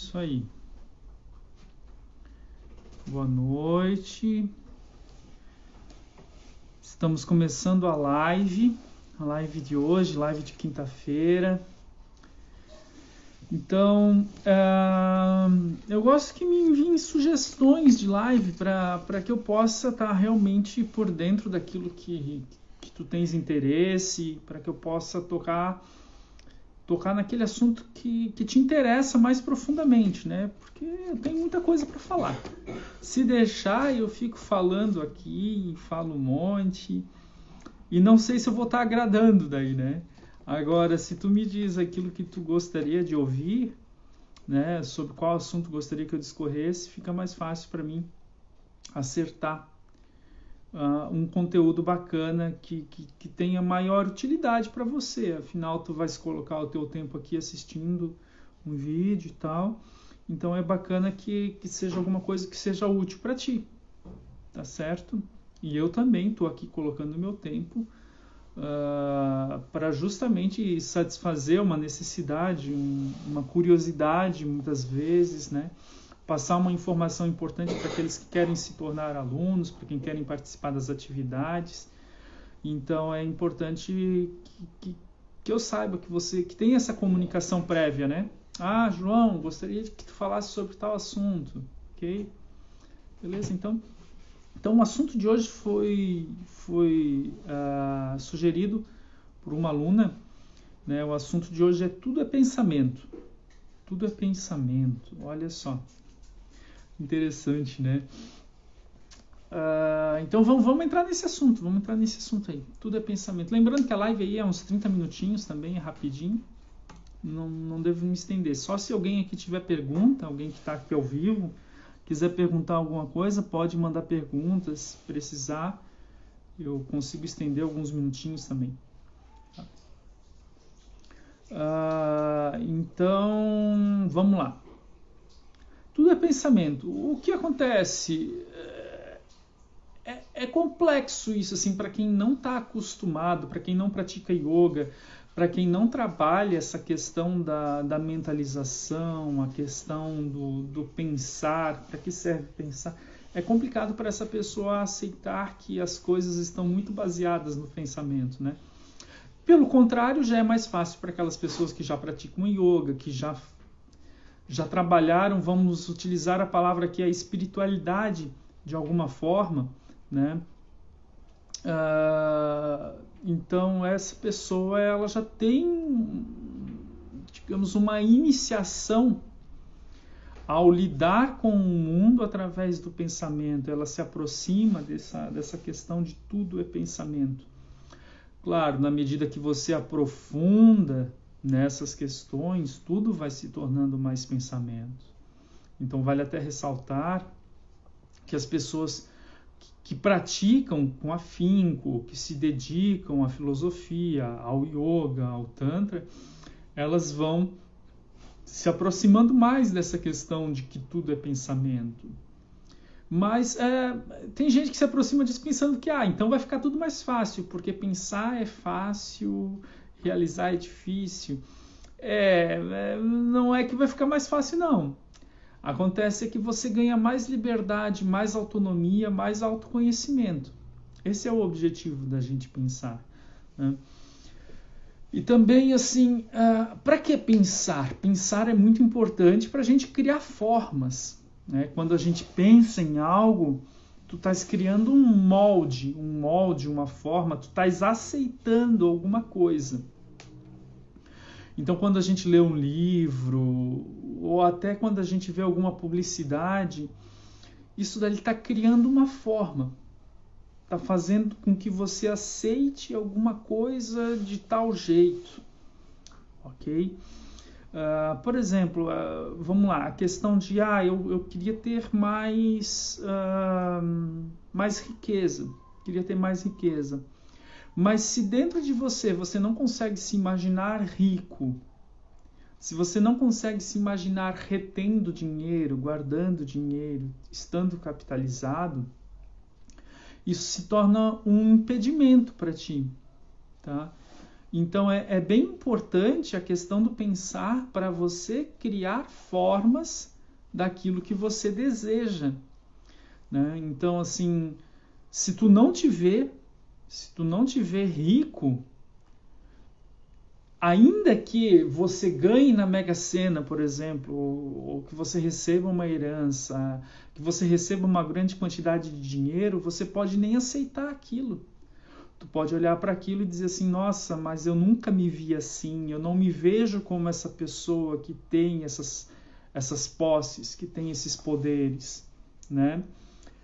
Isso aí. Boa noite. Estamos começando a live de hoje, live de quinta-feira. Então, eu gosto que me enviem sugestões de live para que eu possa estar realmente por dentro daquilo que tu tens interesse, para que eu possa tocar naquele assunto que te interessa mais profundamente, né? Porque eu tenho muita coisa para falar. Se deixar, eu fico falando aqui, falo um monte, e não sei se eu vou estar agradando daí, né? Agora, se tu me diz aquilo que tu gostaria de ouvir, né? Sobre qual assunto gostaria que eu discorresse, fica mais fácil para mim acertar um conteúdo bacana que tenha maior utilidade para você. Afinal, tu vais colocar o teu tempo aqui assistindo um vídeo e tal. Então é bacana que seja alguma coisa que seja útil para ti. Tá certo? E eu também estou aqui colocando o meu tempo para justamente satisfazer uma necessidade, uma curiosidade muitas vezes, né? Passar uma informação importante para aqueles que querem se tornar alunos, para quem querem participar das atividades. Então é importante que eu saiba que você que tem essa comunicação prévia, né? Ah, João, gostaria que tu falasse sobre tal assunto, ok? Beleza? Então o assunto de hoje foi sugerido por uma aluna, né? O assunto de hoje é tudo é pensamento. Tudo é pensamento. Olha só. Interessante, né? Então vamos entrar nesse assunto. Aí. Tudo é pensamento. Lembrando que a live aí é uns 30 minutinhos também, é rapidinho. Não devo me estender. Só se alguém aqui tiver pergunta, alguém que está aqui ao vivo, quiser perguntar alguma coisa, pode mandar perguntas. Se precisar, eu consigo estender alguns minutinhos também. Então, vamos lá. Tudo é pensamento. O que acontece? É complexo isso, assim, para quem não está acostumado, para quem não pratica yoga, para quem não trabalha essa questão da mentalização, a questão do pensar, para que serve pensar. É complicado para essa pessoa aceitar que as coisas estão muito baseadas no pensamento, né? Pelo contrário, já é mais fácil para aquelas pessoas que já praticam yoga, que já trabalharam, vamos utilizar a palavra aqui, a espiritualidade de alguma forma, né? Então essa pessoa ela já tem, digamos, uma iniciação ao lidar com o mundo através do pensamento. Ela se aproxima dessa questão de tudo é pensamento. Claro, na medida que você aprofunda nessas questões, tudo vai se tornando mais pensamento. Então vale até ressaltar que as pessoas que praticam com afinco, que se dedicam à filosofia, ao yoga, ao tantra, elas vão se aproximando mais dessa questão de que tudo é pensamento. Mas tem gente que se aproxima disso pensando que então vai ficar tudo mais fácil, porque pensar é fácil, realizar é difícil. Não é que vai ficar mais fácil, não. Acontece que você ganha mais liberdade, mais autonomia, mais autoconhecimento. Esse é o objetivo da gente pensar, né? E também, assim, para que pensar? Pensar é muito importante para a gente criar formas, né? Quando a gente pensa em algo, tu estás criando um molde, uma forma, tu estás aceitando alguma coisa. Então, quando a gente lê um livro, ou até quando a gente vê alguma publicidade, isso daí está criando uma forma. Está fazendo com que você aceite alguma coisa de tal jeito. Ok? Por exemplo, vamos lá, a questão de eu queria ter mais riqueza. Queria ter mais riqueza. Mas se dentro de você não consegue se imaginar rico, se você não consegue se imaginar retendo dinheiro, guardando dinheiro, estando capitalizado, isso se torna um impedimento para ti, tá? Então é bem importante a questão do pensar para você criar formas daquilo que você deseja, né? Então, assim, se tu não te vê rico, ainda que você ganhe na Mega Sena, por exemplo, ou que você receba uma herança, que você receba uma grande quantidade de dinheiro, você pode nem aceitar aquilo. Tu pode olhar para aquilo e dizer assim, nossa, mas eu nunca me vi assim, eu não me vejo como essa pessoa que tem essas posses, que tem esses poderes, né?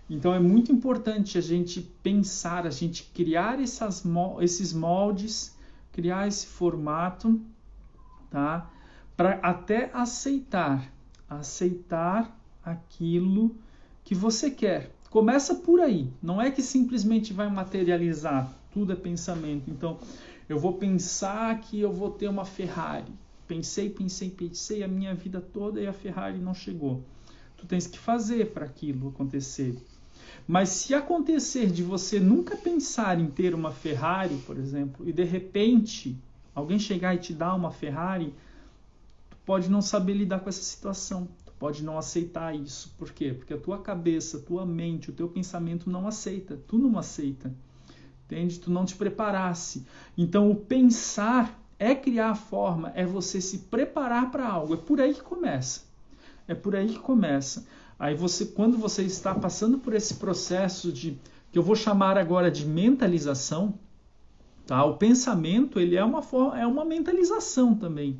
Então é muito importante a gente pensar, a gente criar esses moldes, criar esse formato, tá? Para até aceitar aquilo que você quer. Começa por aí, não é que simplesmente vai materializar, tudo é pensamento. Então, eu vou pensar que eu vou ter uma Ferrari. Pensei a minha vida toda e a Ferrari não chegou. Tu tens que fazer para aquilo acontecer. Mas se acontecer de você nunca pensar em ter uma Ferrari, por exemplo, e de repente alguém chegar e te dar uma Ferrari, tu pode não saber lidar com essa situação, tu pode não aceitar isso. Por quê? Porque a tua cabeça, a tua mente, o teu pensamento não aceita, tu não aceita, entende? Tu não te preparasse. Então o pensar é criar a forma, é você se preparar para algo, é por aí que começa. É por aí que começa. Aí você, quando você está passando por esse processo que eu vou chamar agora de mentalização, tá? O pensamento, ele é uma mentalização também.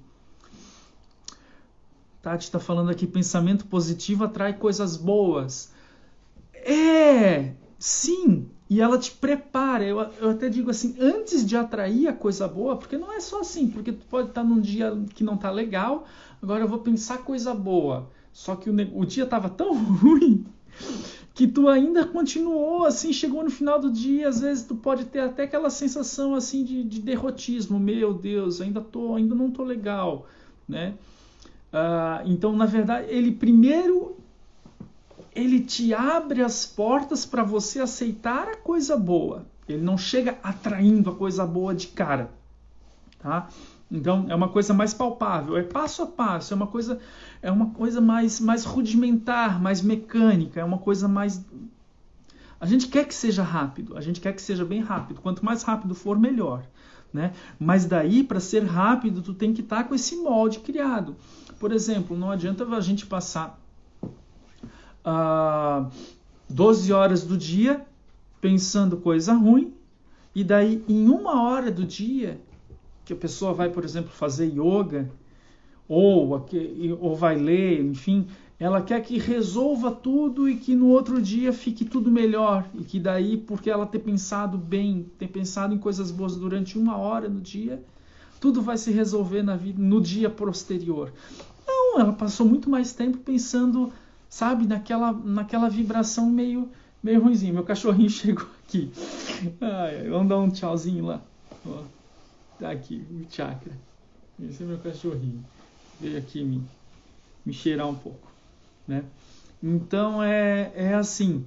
Tati está falando aqui, pensamento positivo atrai coisas boas. Sim, e ela te prepara. Eu até digo assim, antes de atrair a coisa boa, porque não é só assim, porque tu pode estar num dia que não está legal, agora eu vou pensar coisa boa. Só que o dia estava tão ruim que tu ainda continuou, assim, chegou no final do dia, às vezes tu pode ter até aquela sensação assim de derrotismo, meu Deus, ainda não tô legal, né? Então, na verdade, ele te abre as portas para você aceitar a coisa boa. Ele não chega atraindo a coisa boa de cara, tá? Então, é uma coisa mais palpável, é passo a passo, é uma coisa mais rudimentar, mais mecânica, é uma coisa mais... A gente quer que seja rápido, a gente quer que seja bem rápido. Quanto mais rápido for, melhor, né? Mas daí, para ser rápido, tu tem que estar com esse molde criado. Por exemplo, não adianta a gente passar 12 horas do dia pensando coisa ruim, e daí, em 1 hora do dia... que a pessoa vai, por exemplo, fazer yoga, ou vai ler, enfim, ela quer que resolva tudo e que no outro dia fique tudo melhor. E que daí, porque ela ter pensado bem, ter pensado em coisas boas durante 1 hora no dia, tudo vai se resolver na vida, no dia posterior. Não, ela passou muito mais tempo pensando, sabe, naquela vibração meio ruimzinha. Meu cachorrinho chegou aqui. Vamos dar um tchauzinho lá. Ó. Tá aqui, o chakra. Esse é meu cachorrinho. Veio aqui me cheirar um pouco, né? Então é assim.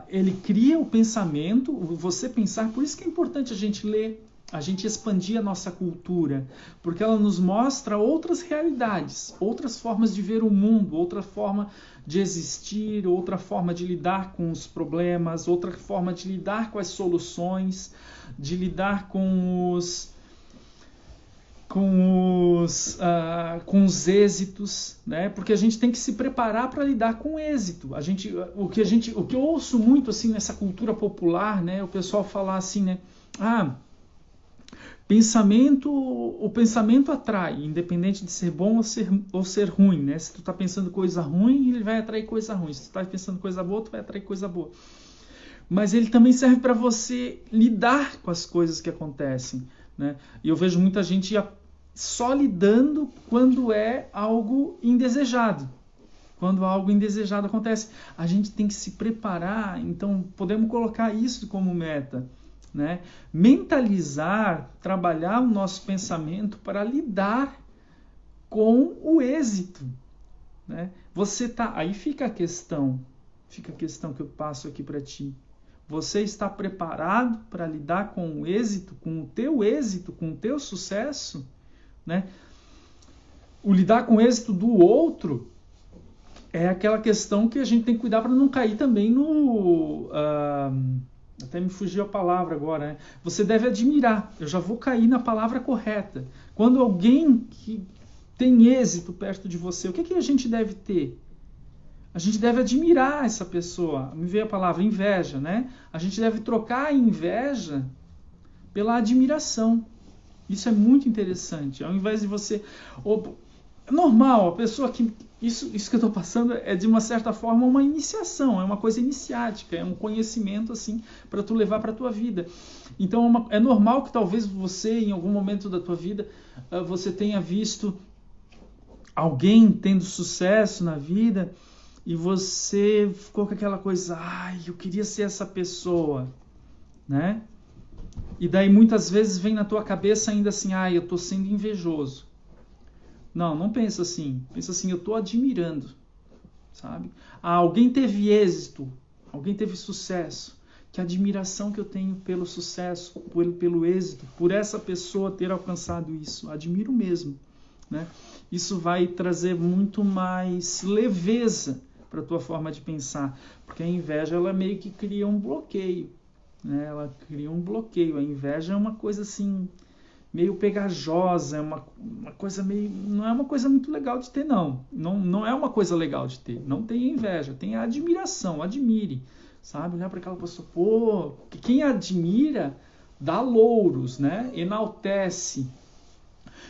Ele cria o pensamento, você pensar. Por isso que é importante a gente ler, a gente expandir a nossa cultura, porque ela nos mostra outras realidades, outras formas de ver o mundo, outra forma de existir, outra forma de lidar com os problemas, outra forma de lidar com as soluções, de lidar com os êxitos, né? Porque a gente tem que se preparar para lidar com o êxito. O que eu ouço muito assim nessa cultura popular, né? O pessoal falar assim, né? O pensamento atrai, independente de ser bom ou ser ruim, né? Se tu tá pensando coisa ruim, ele vai atrair coisa ruim. Se tu tá pensando coisa boa, tu vai atrair coisa boa. Mas ele também serve para você lidar com as coisas que acontecem, né? E eu vejo muita gente só lidando quando é algo indesejado. Quando algo indesejado acontece, a gente tem que se preparar. Então, podemos colocar isso como meta, né? Mentalizar, trabalhar o nosso pensamento para lidar com o êxito, né? Aí fica a questão que eu passo aqui para ti. Você está preparado para lidar com o êxito, com o teu sucesso, né? O lidar com o êxito do outro é aquela questão que a gente tem que cuidar para não cair também no... até me fugiu a palavra agora, né? Você deve admirar. Eu já vou cair na palavra correta. Quando alguém que tem êxito perto de você, o que a gente deve ter? A gente deve admirar essa pessoa. Me veio a palavra inveja, né? A gente deve trocar a inveja pela admiração. Isso é muito interessante. Ao invés de você... É normal, a pessoa que... Isso que eu estou passando é, de uma certa forma, uma iniciação. É uma coisa iniciática. É um conhecimento, assim, para tu levar para a tua vida. Então, é normal que talvez você, em algum momento da tua vida, você tenha visto alguém tendo sucesso na vida... E você ficou com aquela coisa, eu queria ser essa pessoa, né? E daí muitas vezes vem na tua cabeça ainda assim, eu estou sendo invejoso. Não pensa assim. Pensa assim, eu estou admirando, sabe? Alguém teve êxito, alguém teve sucesso. Que admiração que eu tenho pelo sucesso, pelo êxito, por essa pessoa ter alcançado isso. Admiro mesmo, né? Isso vai trazer muito mais leveza para a tua forma de pensar, porque a inveja ela meio que cria um bloqueio, né? Ela cria um bloqueio. A inveja é uma coisa assim meio pegajosa, é uma coisa meio, não é uma coisa muito legal de ter, não é uma coisa legal de ter. Não tenha inveja, tenha admiração, admire, sabe? Olhar para aquela pessoa, quem admira dá louros, né? Enaltece.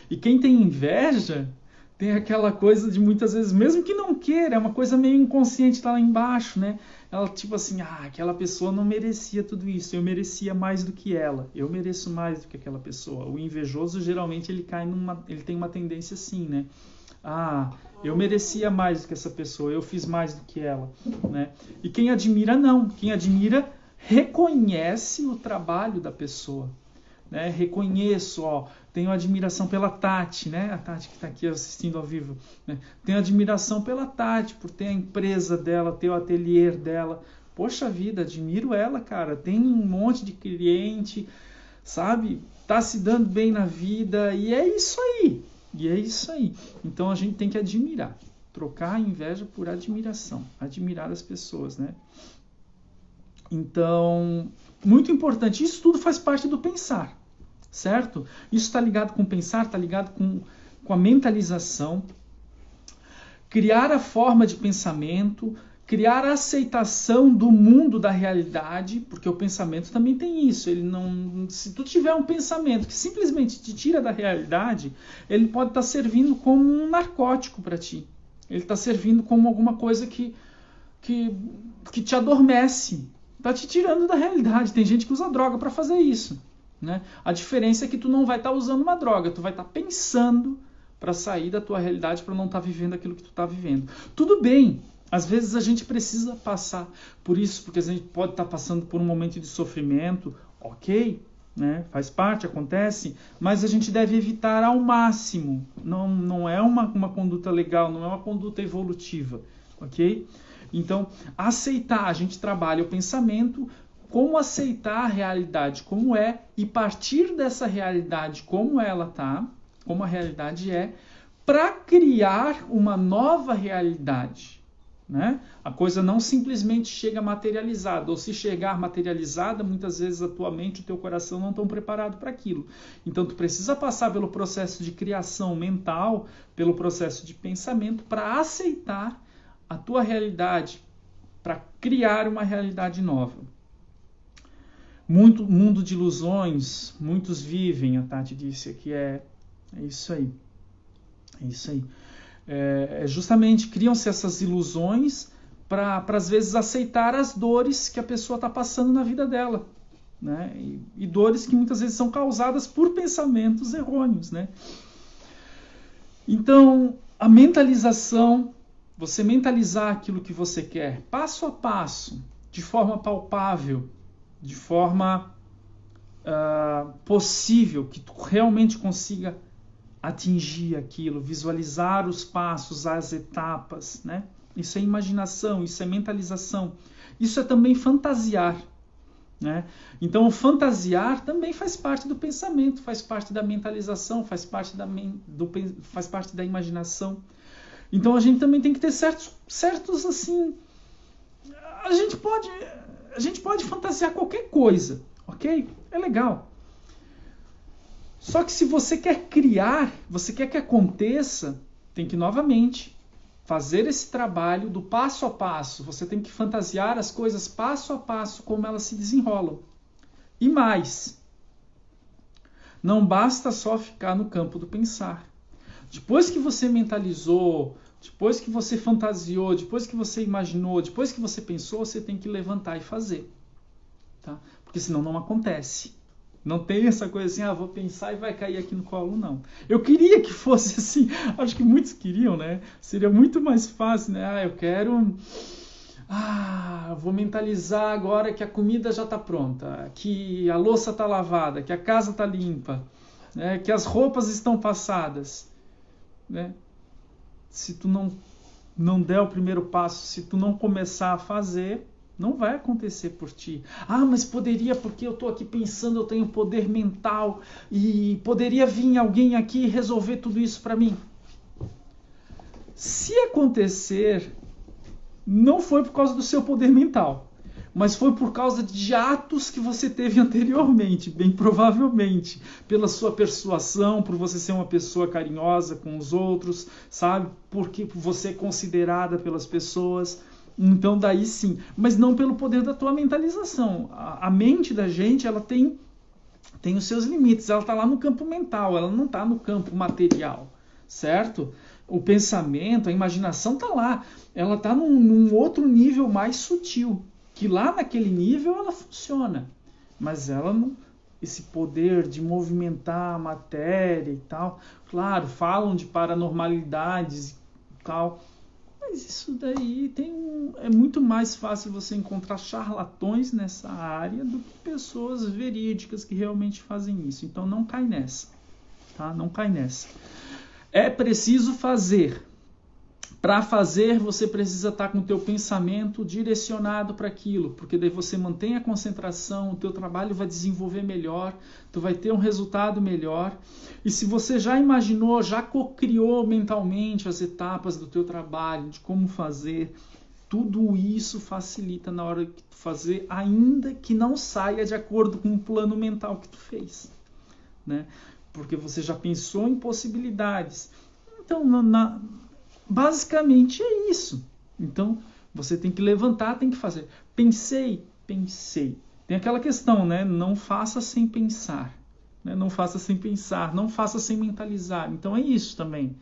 E quem tem inveja tem aquela coisa de muitas vezes, mesmo que não queira, é uma coisa meio inconsciente, tá lá embaixo, né? Ela tipo assim, aquela pessoa não merecia tudo isso, eu merecia mais do que ela, eu mereço mais do que aquela pessoa. O invejoso geralmente ele tem uma tendência assim, né? Eu merecia mais do que essa pessoa, eu fiz mais do que ela, né? E quem admira não, quem admira reconhece o trabalho da pessoa. Né? Reconheço, tenho admiração pela Tati, né? A Tati que está aqui assistindo ao vivo, né? Tenho admiração pela Tati, por ter a empresa dela, ter o ateliê dela. Poxa vida, admiro ela, cara. Tem um monte de cliente, sabe? Tá se dando bem na vida e é isso aí. Então a gente tem que admirar, trocar a inveja por admiração, admirar as pessoas, né? Então, muito importante. Isso tudo faz parte do pensar. Certo? Isso está ligado com pensar, está ligado com a mentalização. Criar a forma de pensamento, criar a aceitação do mundo da realidade, porque o pensamento também tem isso. Se tu tiver um pensamento que simplesmente te tira da realidade, ele pode estar servindo como um narcótico para ti. Ele está servindo como alguma coisa que te adormece. Está te tirando da realidade. Tem gente que usa droga para fazer isso. Né? A diferença é que tu não vai estar usando uma droga, tu vai estar pensando para sair da tua realidade, para não estar vivendo aquilo que tu está vivendo. Tudo bem, às vezes a gente precisa passar por isso, porque a gente pode estar passando por um momento de sofrimento, ok, né? Faz parte, acontece, mas a gente deve evitar ao máximo. Não é uma conduta legal, não é uma conduta evolutiva, ok? Então, aceitar, a gente trabalha o pensamento, como aceitar a realidade como é e partir dessa realidade como ela tá, como a realidade é, para criar uma nova realidade, né? A coisa não simplesmente chega materializada, ou se chegar materializada, muitas vezes a tua mente e o teu coração não estão preparados para aquilo. Então tu precisa passar pelo processo de criação mental, pelo processo de pensamento, para aceitar a tua realidade, para criar uma realidade nova. Muito mundo de ilusões, muitos vivem, a Tati disse aqui, é isso aí. É isso aí. Justamente criam-se essas ilusões para às vezes aceitar as dores que a pessoa está passando na vida dela, né? E dores que muitas vezes são causadas por pensamentos errôneos, né? Então, a mentalização, você mentalizar aquilo que você quer, passo a passo, de forma palpável, de forma possível, que tu realmente consiga atingir aquilo, visualizar os passos, as etapas, né? Isso é imaginação, isso é mentalização. Isso é também fantasiar. né? Então, o fantasiar também faz parte do pensamento, faz parte da mentalização, faz parte da imaginação. Então, a gente também tem que ter certos assim... A gente pode fantasiar qualquer coisa, ok? É legal. Só que se você quer criar, você quer que aconteça, tem que novamente fazer esse trabalho do passo a passo. Você tem que fantasiar as coisas passo a passo, como elas se desenrolam. E mais, não basta só ficar no campo do pensar. Depois que você mentalizou, depois que você fantasiou, depois que você imaginou, depois que você pensou, você tem que levantar e fazer. Tá? Porque senão não acontece. Não tem essa coisa assim, vou pensar e vai cair aqui no colo, não. Eu queria que fosse assim, acho que muitos queriam, né? Seria muito mais fácil, né? Vou mentalizar agora que a comida já está pronta, que a louça está lavada, que a casa está limpa, né? Que as roupas estão passadas, né? Se tu não der o primeiro passo, se tu não começar a fazer, não vai acontecer por ti. Mas poderia, porque eu estou aqui pensando, eu tenho poder mental e poderia vir alguém aqui e resolver tudo isso para mim. Se acontecer, não foi por causa do seu poder mental, mas foi por causa de atos que você teve anteriormente, bem provavelmente, pela sua persuasão, por você ser uma pessoa carinhosa com os outros, sabe? Porque você é considerada pelas pessoas. Então daí sim, mas não pelo poder da tua mentalização. A mente da gente, ela tem os seus limites, ela está lá no campo mental, ela não está no campo material, certo? O pensamento, a imaginação está lá, ela está num outro nível mais sutil, que lá naquele nível ela funciona, mas ela não, esse poder de movimentar a matéria e tal, claro, falam de paranormalidades e tal, mas isso daí é muito mais fácil você encontrar charlatões nessa área do que pessoas verídicas que realmente fazem isso. Então não cai nessa, tá? Não cai nessa. É preciso fazer. Para fazer, você precisa estar com o teu pensamento direcionado para aquilo, porque daí você mantém a concentração, o teu trabalho vai desenvolver melhor, tu vai ter um resultado melhor. E se você já imaginou, já co-criou mentalmente as etapas do teu trabalho, de como fazer, tudo isso facilita na hora que tu fazer, ainda que não saia de acordo com o plano mental que tu fez, né? Porque você já pensou em possibilidades. Então, basicamente é isso. Então, você tem que levantar, tem que fazer. Pensei. Tem aquela questão, né? Não faça sem pensar. Né? Não faça sem pensar, não faça sem mentalizar. Então é isso também.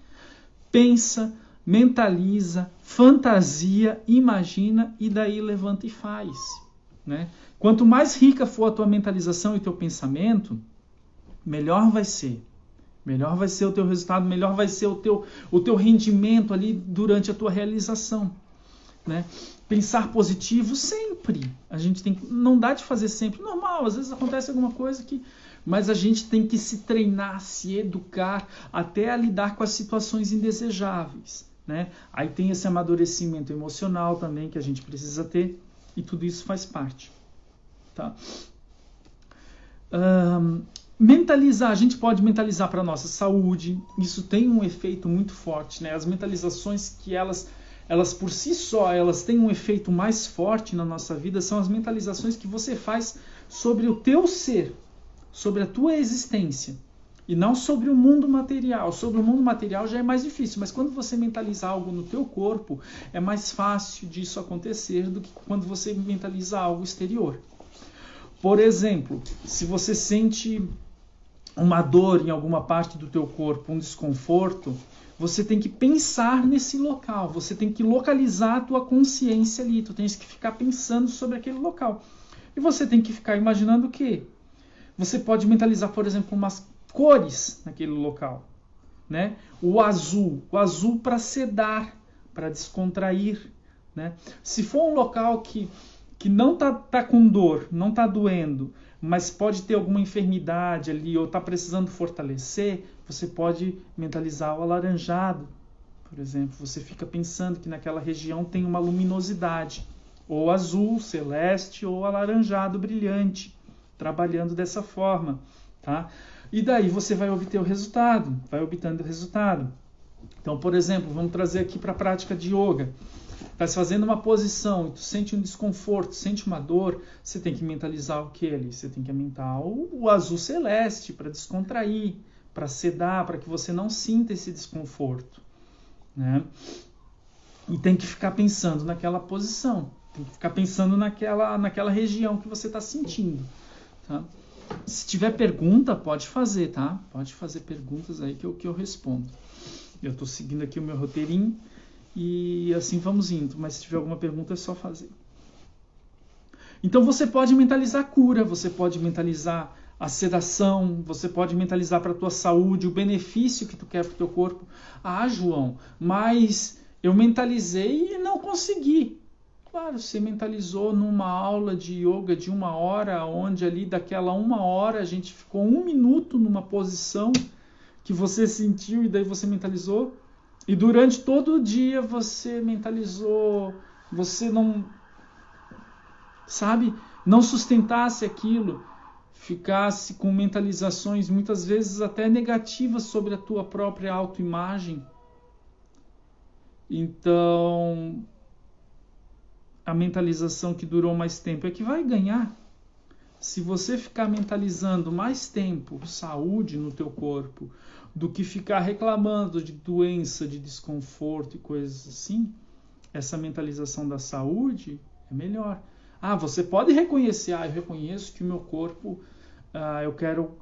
Pensa, mentaliza, fantasia, imagina e daí levanta e faz. Né? Quanto mais rica for a tua mentalização e teu pensamento, melhor vai ser. Melhor vai ser o teu resultado, melhor vai ser o teu rendimento ali durante a tua realização. Né? Pensar positivo sempre. A gente tem que, não dá de fazer sempre. Normal, às vezes acontece alguma coisa que... Mas a gente tem que se treinar, se educar, até a lidar com as situações indesejáveis. Né? Aí tem esse amadurecimento emocional também que a gente precisa ter. E tudo isso faz parte. Tá? Mentalizar, a gente pode mentalizar para a nossa saúde, isso tem um efeito muito forte, né? As mentalizações que elas por si só, elas têm um efeito mais forte na nossa vida, são as mentalizações que você faz sobre o teu ser, sobre a tua existência, e não sobre o mundo material. Sobre o mundo material já é mais difícil, mas quando você mentaliza algo no teu corpo, é mais fácil disso acontecer do que quando você mentaliza algo exterior. Por exemplo, se você sente uma dor em alguma parte do teu corpo, um desconforto, você tem que pensar nesse local, você tem que localizar a tua consciência ali, tu tens que ficar pensando sobre aquele local. E você tem que ficar imaginando o quê? Você pode mentalizar, por exemplo, umas cores naquele local. Né? O azul para sedar, para descontrair. Né? Se for um local que não tá com dor, não está doendo, mas pode ter alguma enfermidade ali ou está precisando fortalecer, você pode mentalizar o alaranjado, por exemplo. Você fica pensando que naquela região tem uma luminosidade. ou azul, celeste, ou alaranjado, brilhante, trabalhando dessa forma, tá? E daí você vai obter o resultado, vai obtendo o resultado. Então, por exemplo, vamos trazer aqui para a prática de yoga. Está fazendo uma posição e tu sente um desconforto, sente uma dor, você tem que mentalizar o que ali? Você tem que aumentar o azul celeste para descontrair, para sedar, para que você não sinta esse desconforto, né? E tem que ficar pensando naquela posição, tem que ficar pensando naquela região que você está sentindo, tá? Se tiver pergunta, pode fazer, tá? Pode fazer perguntas aí que eu respondo. Eu estou seguindo aqui o meu roteirinho e assim vamos indo, mas se tiver alguma pergunta é só fazer. Então você pode mentalizar a cura, você pode mentalizar a sedação, você pode mentalizar para a tua saúde, o benefício que tu quer para o teu corpo. Ah, João, mas eu mentalizei e não consegui. Claro, você mentalizou numa aula de yoga de 1 hora, onde ali daquela 1 hora a gente ficou 1 minuto numa posição que você sentiu e daí você mentalizou. E durante todo o dia você mentalizou, você não, sabe, não sustentasse aquilo, ficasse com mentalizações muitas vezes até negativas sobre a tua própria autoimagem. Então, a mentalização que durou mais tempo é que vai ganhar. Se você ficar mentalizando mais tempo saúde no teu corpo do que ficar reclamando de doença, de desconforto e coisas assim, essa mentalização da saúde é melhor. Ah, você pode reconhecer, eu reconheço que o meu corpo, eu quero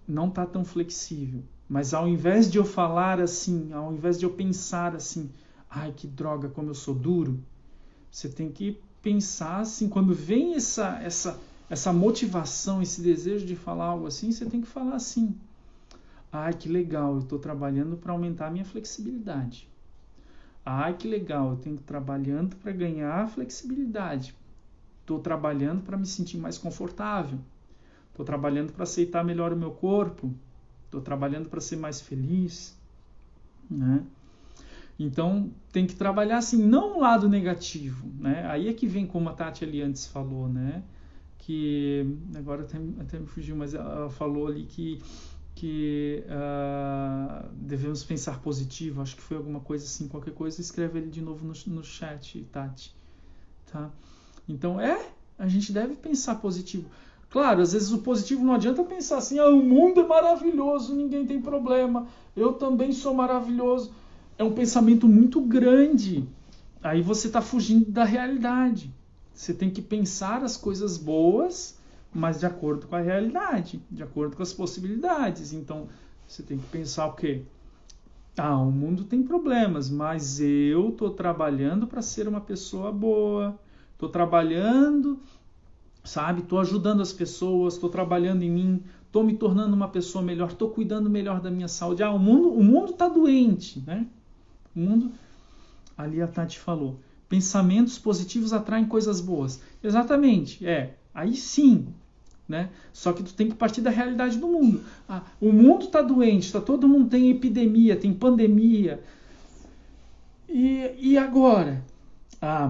não tá tão flexível. Mas ao invés de eu falar assim, ao invés de eu pensar assim, ai que droga, como eu sou duro, você tem que pensar assim, quando vem essa motivação, esse desejo de falar algo assim, você tem que falar assim, ai que legal, eu estou trabalhando para aumentar a minha flexibilidade. Ai que legal, eu estou trabalhando para ganhar flexibilidade. Estou trabalhando para me sentir mais confortável. Estou trabalhando para aceitar melhor o meu corpo. Estou trabalhando para ser mais feliz, né? Então, tem que trabalhar assim, não o lado negativo, né? Aí é que vem, como a Tati ali antes falou, né? Que, agora até me fugiu, mas ela falou ali que devemos pensar positivo, acho que foi alguma coisa assim, qualquer coisa, escreve ele de novo no chat, Tati. Tá? Então, a gente deve pensar positivo. Claro, às vezes o positivo não adianta pensar assim, o mundo é maravilhoso, ninguém tem problema, eu também sou maravilhoso. É um pensamento muito grande. Aí você está fugindo da realidade. Você tem que pensar as coisas boas, mas de acordo com a realidade, de acordo com as possibilidades. Então, você tem que pensar o quê? O mundo tem problemas, mas eu estou trabalhando para ser uma pessoa boa, estou trabalhando, sabe? Estou ajudando as pessoas, estou trabalhando em mim, estou me tornando uma pessoa melhor, estou cuidando melhor da minha saúde. O mundo está doente, né? O mundo, ali a Tati falou, pensamentos positivos atraem coisas boas. Exatamente, aí sim, né? Só que tu tem que partir da realidade do mundo. O mundo está doente, todo mundo tem epidemia, tem pandemia. E agora?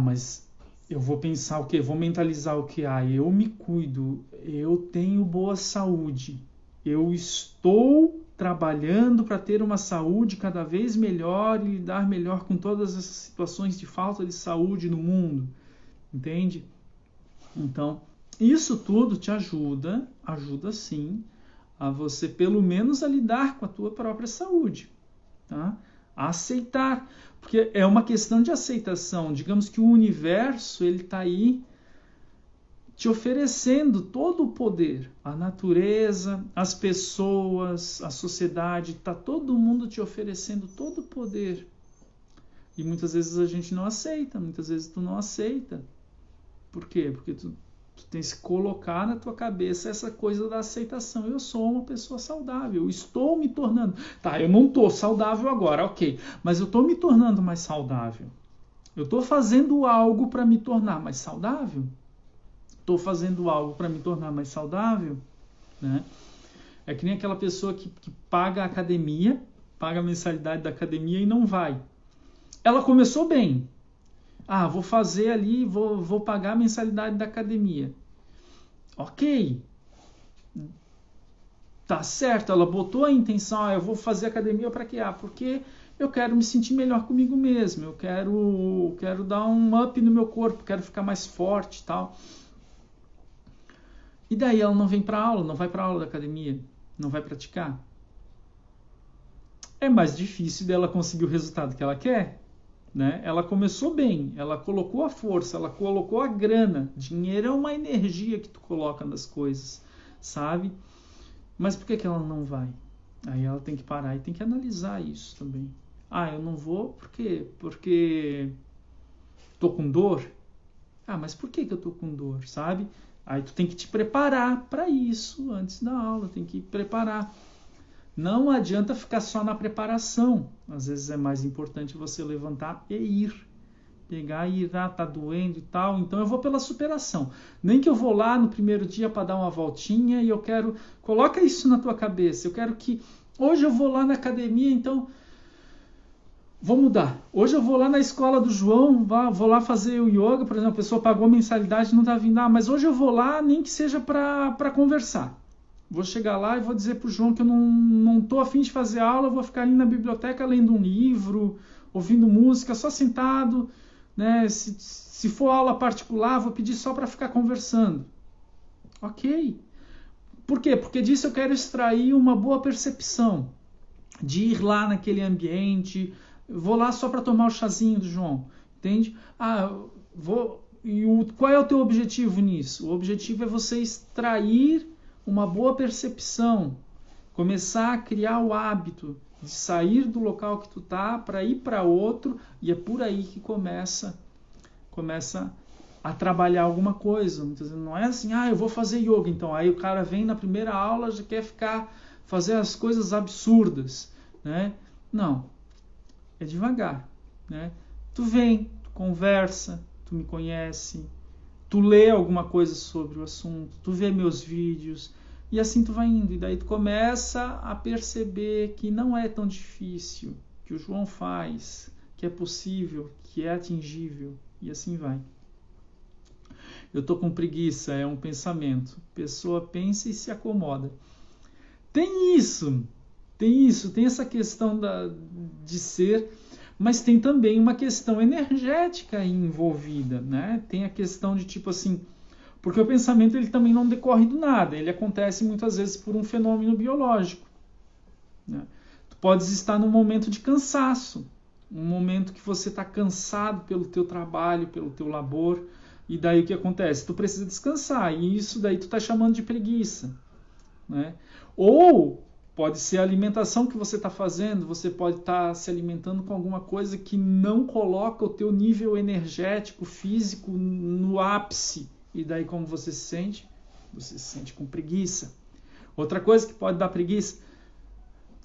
Mas eu vou pensar o quê? Vou mentalizar o quê? Eu me cuido, eu tenho boa saúde, eu estou trabalhando para ter uma saúde cada vez melhor e lidar melhor com todas essas situações de falta de saúde no mundo. Entende? Então, isso tudo te ajuda sim, a você pelo menos a lidar com a tua própria saúde, tá? A aceitar, porque é uma questão de aceitação. Digamos que o universo ele está aí te oferecendo todo o poder, a natureza, as pessoas, a sociedade, está todo mundo te oferecendo todo o poder. E muitas vezes a gente não aceita, muitas vezes tu não aceita. Por quê? Porque tu tens que colocar na tua cabeça essa coisa da aceitação. Eu sou uma pessoa saudável, eu estou me tornando. Eu não estou saudável agora, ok, mas eu estou me tornando mais saudável. Eu estou fazendo algo para me tornar mais saudável. Estou fazendo algo para me tornar mais saudável, né? É que nem aquela pessoa que paga a academia, paga a mensalidade da academia e não vai. Ela começou bem. Ah, vou fazer ali, vou pagar a mensalidade da academia. Ok. Tá certo, ela botou a intenção, eu vou fazer academia para quê? Porque eu quero me sentir melhor comigo mesmo, eu quero dar um up no meu corpo, quero ficar mais forte e tal. E daí ela não vem para aula, não vai para aula da academia, não vai praticar. É mais difícil dela conseguir o resultado que ela quer, né? Ela começou bem, ela colocou a força, ela colocou a grana. Dinheiro é uma energia que tu coloca nas coisas, sabe? Mas por que ela não vai? Aí ela tem que parar e tem que analisar isso também. Ah, eu não vou por quê? Porque tô com dor? Ah, mas por que eu tô com dor, sabe? Aí tu tem que te preparar para isso antes da aula, tem que preparar. Não adianta ficar só na preparação. Às vezes é mais importante você levantar e ir. Pegar e ir, tá doendo e tal. Então eu vou pela superação. Nem que eu vou lá no primeiro dia para dar uma voltinha e eu quero... Coloca isso na tua cabeça. Eu quero que... Hoje eu vou lá na academia, então... Vou mudar. Hoje eu vou lá na escola do João, vou lá fazer o yoga, por exemplo, a pessoa pagou a mensalidade e não está vindo. Ah, mas hoje eu vou lá, nem que seja para conversar. Vou chegar lá e vou dizer para o João que eu não estou afim de fazer aula, eu vou ficar ali na biblioteca lendo um livro, ouvindo música, só sentado, né? Se for aula particular, vou pedir só para ficar conversando. Ok. Por quê? Porque disso eu quero extrair uma boa percepção de ir lá naquele ambiente. Vou lá só para tomar o chazinho do João, entende? Qual é o teu objetivo nisso? O objetivo é você extrair uma boa percepção, começar a criar o hábito de sair do local que tu tá para ir para outro, e é por aí que começa a trabalhar alguma coisa. Muitas vezes não é assim, eu vou fazer yoga, então aí o cara vem na primeira aula já quer fazer as coisas absurdas, né? Não. É devagar, né? Tu vem, tu conversa, tu me conhece, tu lê alguma coisa sobre o assunto, tu vê meus vídeos, e assim tu vai indo. E daí tu começa a perceber que não é tão difícil, que o João faz, que é possível, que é atingível, e assim vai. Eu tô com preguiça, é um pensamento. A pessoa pensa e se acomoda. Tem essa questão de ser, mas tem também uma questão energética envolvida, né? Tem a questão de tipo assim, porque o pensamento ele também não decorre do nada, ele acontece muitas vezes por um fenômeno biológico, né? Tu podes estar num momento de cansaço, um momento que você está cansado pelo teu trabalho, pelo teu labor, e daí o que acontece? Tu precisa descansar, e isso daí tu está chamando de preguiça, né? Ou pode ser a alimentação que você está fazendo, você pode estar se alimentando com alguma coisa que não coloca o teu nível energético, físico no ápice. E daí como você se sente? Você se sente com preguiça. Outra coisa que pode dar preguiça,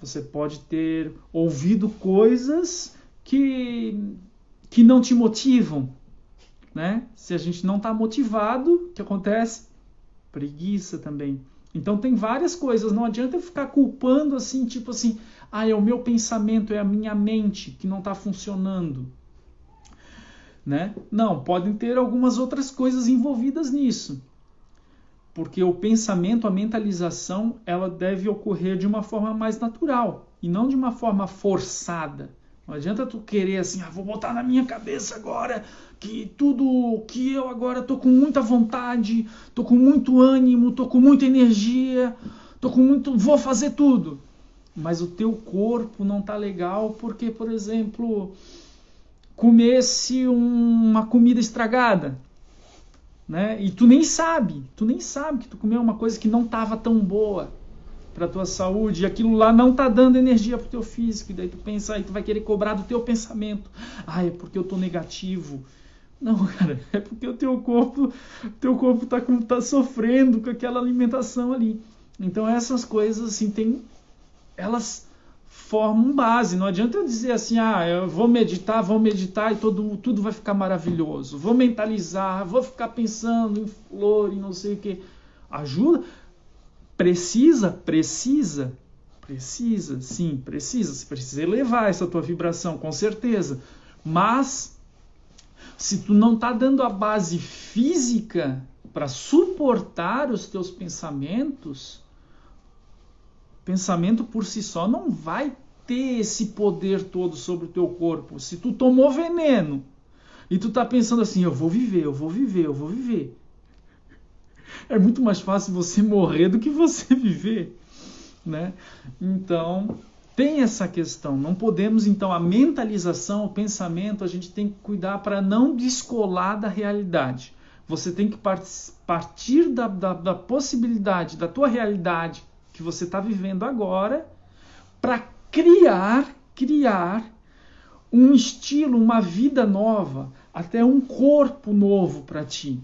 você pode ter ouvido coisas que não te motivam, né? Se a gente não está motivado, o que acontece? Preguiça também. Então tem várias coisas, não adianta eu ficar culpando assim, tipo assim, é o meu pensamento, é a minha mente que não está funcionando, né? Não, podem ter algumas outras coisas envolvidas nisso, porque o pensamento, a mentalização, ela deve ocorrer de uma forma mais natural e não de uma forma forçada. Não adianta tu querer assim, vou botar na minha cabeça agora que tudo que eu agora tô com muita vontade, tô com muito ânimo, tô com muita energia, vou fazer tudo. Mas o teu corpo não tá legal porque, por exemplo, comesse uma comida estragada, né? E tu nem sabe que tu comeu uma coisa que não tava tão boa para tua saúde, e aquilo lá não tá dando energia pro teu físico, e daí tu pensa, aí tu vai querer cobrar do teu pensamento. É porque eu tô negativo. Não, cara, é porque o teu corpo tá sofrendo com aquela alimentação ali. Então essas coisas assim elas formam base. Não adianta eu dizer assim, eu vou meditar e tudo vai ficar maravilhoso. Vou mentalizar, vou ficar pensando em flor e não sei o que. Ajuda? Precisa, sim, precisa. Você precisa elevar essa tua vibração, com certeza. Mas Se tu não está dando a base física para suportar os teus pensamentos, pensamento por si só não vai ter esse poder todo sobre o teu corpo. Se tu tomou veneno e tu tá pensando assim, eu vou viver, eu vou viver, eu vou viver. É muito mais fácil você morrer do que você viver, né? Então, tem essa questão. Não podemos, então, a mentalização, o pensamento, a gente tem que cuidar para não descolar da realidade. Você tem que partir da possibilidade, da tua realidade que você está vivendo agora, para criar um estilo, uma vida nova, até um corpo novo para ti.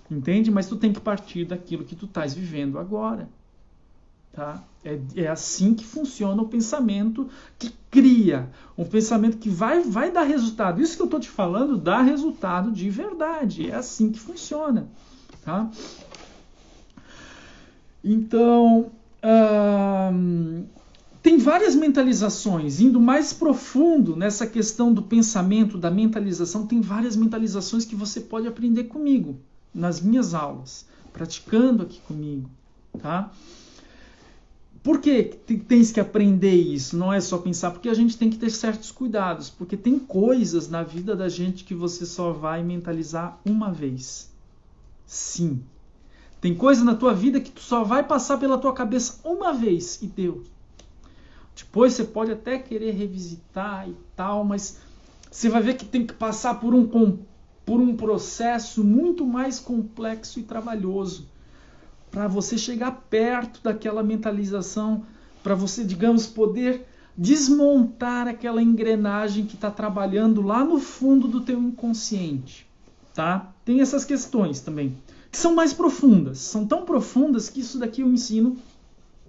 Entende? Mas tu tem que partir daquilo que tu estás vivendo agora. Tá? É assim que funciona o pensamento que cria. Um pensamento que vai dar resultado. Isso que eu estou te falando dá resultado de verdade. É assim que funciona. Tá? Então, tem várias mentalizações. Indo mais profundo nessa questão do pensamento, da mentalização, tem várias mentalizações que você pode aprender comigo, nas minhas aulas, praticando aqui comigo. Tá? Por que tens que aprender isso? Não é só pensar, porque a gente tem que ter certos cuidados, porque tem coisas na vida da gente que você só vai mentalizar uma vez. Sim. Tem coisa na tua vida que tu só vai passar pela tua cabeça uma vez e deu. Depois você pode até querer revisitar e tal, mas você vai ver que tem que passar por um processo muito mais complexo e trabalhoso para você chegar perto daquela mentalização, para você, digamos, poder desmontar aquela engrenagem que está trabalhando lá no fundo do teu inconsciente. Tá? Tem essas questões também, que são mais profundas. São tão profundas que isso daqui eu ensino.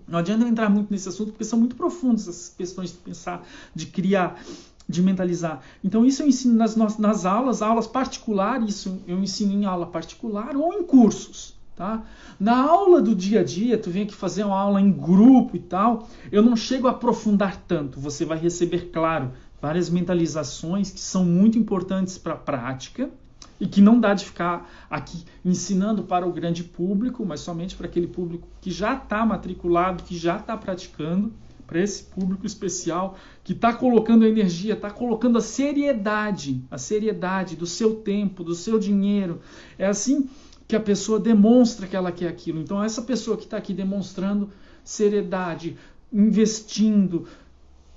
Não adianta eu entrar muito nesse assunto, porque são muito profundas essas questões de pensar, de criar, de mentalizar. Então isso eu ensino nas aulas particulares, isso eu ensino em aula particular ou em cursos. Tá? Na aula do dia a dia, tu vem aqui fazer uma aula em grupo e tal, eu não chego a aprofundar tanto. Você vai receber, claro, várias mentalizações que são muito importantes para a prática e que não dá de ficar aqui ensinando para o grande público, mas somente para aquele público que já está matriculado, que já está praticando, para esse público especial que está colocando a energia, está colocando a seriedade do seu tempo, do seu dinheiro. É assim que a pessoa demonstra que ela quer aquilo. Então essa pessoa que está aqui demonstrando seriedade, investindo,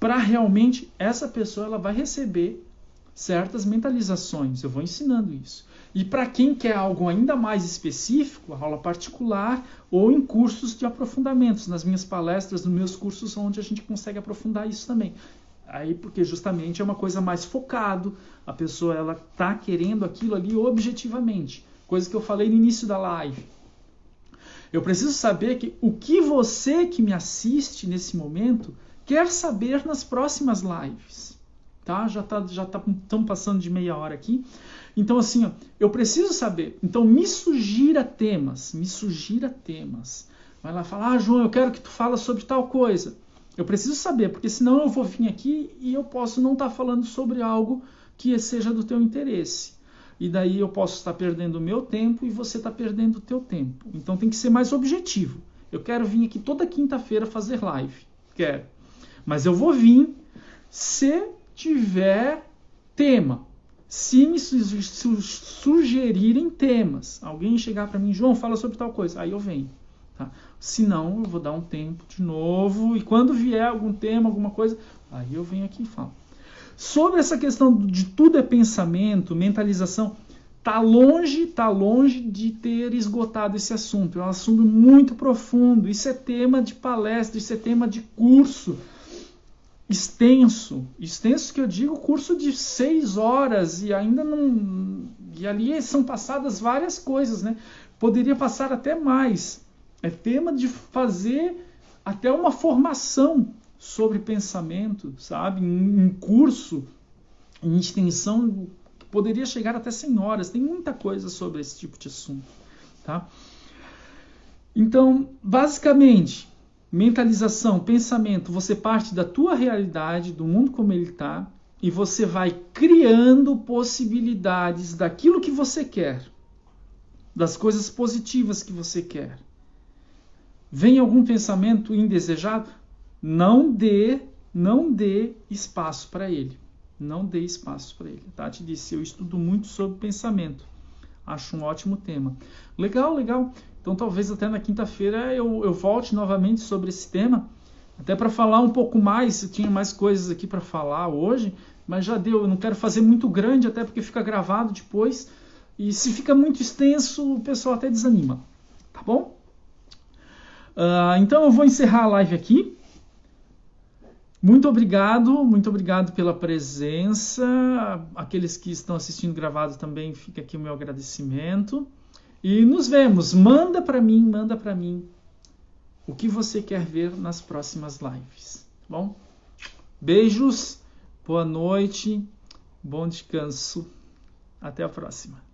para realmente essa pessoa ela vai receber certas mentalizações. Eu vou ensinando isso. E para quem quer algo ainda mais específico, a aula particular ou em cursos de aprofundamentos, nas minhas palestras, nos meus cursos, onde a gente consegue aprofundar isso também. Aí, porque justamente é uma coisa mais focado, a pessoa ela está querendo aquilo ali objetivamente. Coisa que eu falei no início da live. Eu preciso saber o que você que me assiste nesse momento quer saber nas próximas lives. Tá? Já estamos passando de meia hora aqui. Então, assim, ó, eu preciso saber. Então, me sugira temas. Vai lá falar, João, eu quero que tu fala sobre tal coisa. Eu preciso saber, porque senão eu vou vir aqui e eu posso não estar falando sobre algo que seja do teu interesse. E daí eu posso estar perdendo o meu tempo e você está perdendo o teu tempo. Então tem que ser mais objetivo. Eu quero vir aqui toda quinta-feira fazer live. Quero. Mas eu vou vir se tiver tema. Se me sugerirem temas. Alguém chegar para mim, João, fala sobre tal coisa. Aí eu venho. Tá? Se não, eu vou dar um tempo de novo. E quando vier algum tema, alguma coisa, aí eu venho aqui e falo. Sobre essa questão de tudo é pensamento, mentalização, tá longe de ter esgotado esse assunto. É um assunto muito profundo. Isso é tema de palestra, isso é tema de curso extenso. Extenso que eu digo curso de 6 horas e ainda não... E ali são passadas várias coisas, né? Poderia passar até mais. É tema de fazer até uma formação sobre pensamento, sabe? Um curso em extensão que poderia chegar até 100 horas. Tem muita coisa sobre esse tipo de assunto, tá? Então, basicamente, mentalização, pensamento, você parte da tua realidade, do mundo como ele está, e você vai criando possibilidades daquilo que você quer, das coisas positivas que você quer. Vem algum pensamento indesejado? Não dê espaço para ele. Não dê espaço para ele. Tati disse, eu estudo muito sobre pensamento. Acho um ótimo tema. Legal. Então talvez até na quinta-feira eu volte novamente sobre esse tema, até para falar um pouco mais. Eu tinha mais coisas aqui para falar hoje, mas já deu. Eu não quero fazer muito grande, até porque fica gravado depois. E se fica muito extenso, o pessoal até desanima. Tá bom? Então eu vou encerrar a live aqui. Muito obrigado pela presença. Aqueles que estão assistindo gravado também, fica aqui o meu agradecimento. E nos vemos. Manda para mim o que você quer ver nas próximas lives. Tá bom? Beijos, boa noite, bom descanso. Até a próxima.